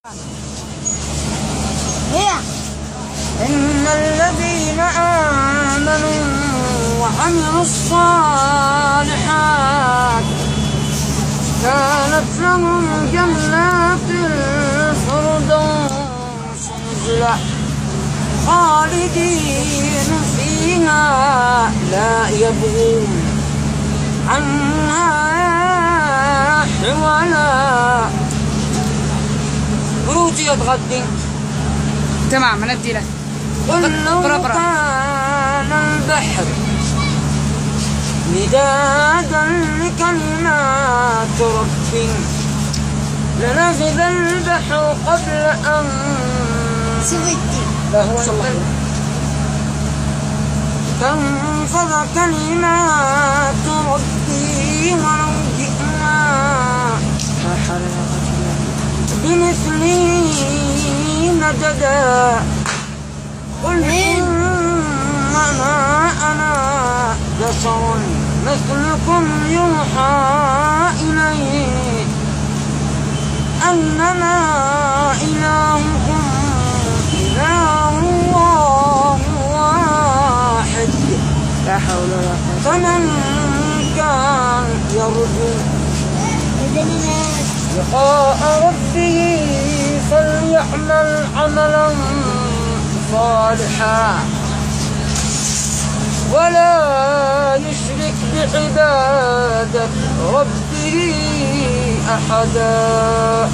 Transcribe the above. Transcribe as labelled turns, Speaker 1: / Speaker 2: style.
Speaker 1: إن الذين آمنوا وعملوا الصالحات كانت لهم جنات الفردوس نزلا خالدين فيها لا يبغون عنها حولا. بروتي يتغدي
Speaker 2: تمام هندي لك.
Speaker 1: قل لو كان البحر مدادا لكلمات ربي لنفذ البحر قبل أن تنفذ كلمات ربي ولو جئنا بمثله مددا. قل إنما أنا بشر مثلكم يوحى إلي أنما إلهكم إله واحد
Speaker 2: لا حول ولا قوة.
Speaker 1: فمن كان يرجو لقاء ربه فليعمل عملا صالحا ولا يشرك بعبادة ربه أحدا.